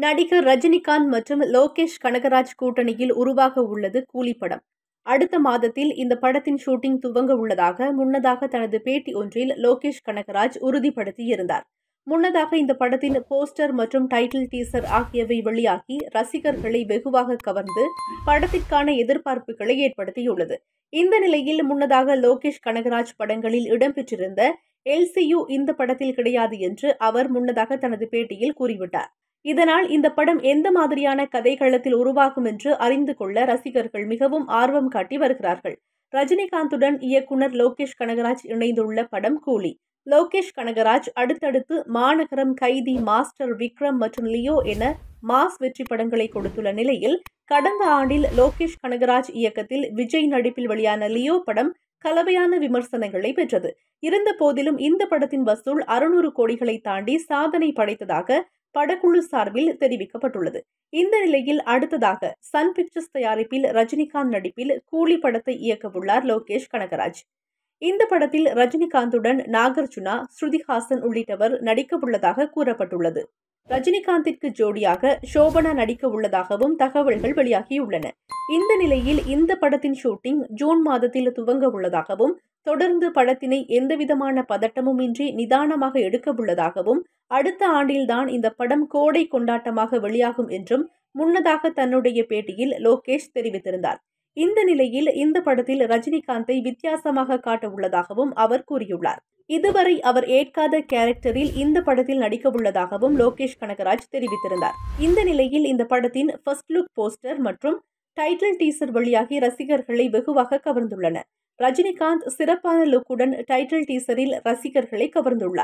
நடிகர் ரஜினிகாந்த் மற்றும் லோகேஷ் கனகராஜ் கூட்டணியில் உருவாக உள்ளது கூலி படம். அடுத்த மாதத்தில் இந்த படத்தின் ஷூட்டிங் துவங்க உள்ளதாக முன்னதாக தனது பேட்டி ஒன்றில் லோகேஷ் கனகராஜ் உறுதிப்படுத்தியிருந்தார். முன்னதாக இந்த படத்தின் போஸ்டர் மற்றும் டைட்டில் டீசர் ஆகியவை வெளியாகி ரசிகர்களை வெகுவாக கவர்ந்து படத்திற்கான எதிர்பார்ப்புகளை ஏற்படுத்தியுள்ளது. இந்த நிலையில் முன்னதாக லோகேஷ் கனகராஜ் படங்களில் இடம்பெற்றிருந்த LCU இந்த படத்தில் கிடையாது என்று அவர் முன்னதாக தனது பேட்டியில் கூறிவிட்டார். இதனால் இந்த படம் எந்த மாதிரியான கதைக்களத்தில் உருவாகும் என்று அறிந்து கொள்ள ரசிகர்கள் மிகவும் ஆர்வம் காட்டி வருகிறார்கள். ரஜினிகாந்துடன் இயக்குனர் லோகேஷ் கனகராஜ் இணைந்துள்ள படம் கூலி. லோகேஷ் கனகராஜ் அடுத்தடுத்து மாநகரம், கைதி, மாஸ்டர், விக்ரம் மற்றும் லியோ என மாஸ் வெற்றி படங்களை கொடுத்துள்ள நிலையில் கடந்த ஆண்டில் லோகேஷ் கனகராஜ் இயக்கத்தில் விஜய் நடிப்பில் வெளியான லியோ படம் கலவையான விமர்சனங்களை பெற்றது. இருந்த போதிலும் இந்த படத்தின் வசூல் 600 கோடிகளை தாண்டி சாதனை படைத்ததாக படக்குழு சார்பில் தெரிவிக்கப்பட்டுள்ளது. இந்த நிலையில் அடுத்ததாக சன் பிக்சர்ஸ் தயாரிப்பில் ரஜினிகாந்த் நடிப்பில் கூலி படத்தை இயக்கவுள்ளார் லோகேஷ் கனகராஜ். இந்த படத்தில் ரஜினிகாந்துடன் நாகார்ஜுனா, ஸ்ருதிஹாசன் உள்ளிட்டவர் நடிக்கவுள்ளதாக கூறப்பட்டுள்ளது. ரஜினிகாந்திற்கு ஜோடியாக ஷோபனா நடிக்க உள்ளதாகவும் தகவல்கள் வெளியாகியுள்ளன. இந்த நிலையில் இந்த படத்தின் ஷூட்டிங் ஜூன் மாதத்தில் துவங்க உள்ளதாகவும் தொடர்ந்து படத்தினை எந்தவிதமான பதட்டமும் இன்றி நிதானமாக எடுக்க உள்ளதாகவும் அடுத்த ஆண்டில்தான் இந்த படம் கோடை கொண்டாட்டமாக வெளியாகும் என்றும் முன்னதாக தன்னுடைய பேட்டியில் லோகேஷ் தெரிவித்திருந்தார். இந்த நிலையில் இந்த படத்தில் ரஜினிகாந்தை வித்தியாசமாக காட்ட உள்ளதாகவும் அவர் கூறியுள்ளார். இதுவரை அவர் ஏற்காத கேரக்டரில் இந்த படத்தில் நடிக்க உள்ளதாகவும் லோகேஷ் கனகராஜ் தெரிவித்திருந்தார். இந்த நிலையில் இந்த படத்தின் ஃபர்ஸ்ட் லுக் போஸ்டர் மற்றும் டைட்டில் டீசர் வெளியாகி ரசிகர்களை வெகுவாக கவர்ந்துள்ளன. ரஜினிகாந்த் சிறப்பான லுக்குடன் டைட்டில் டீசரில் ரசிகர்களை கவர்ந்துள்ளார்.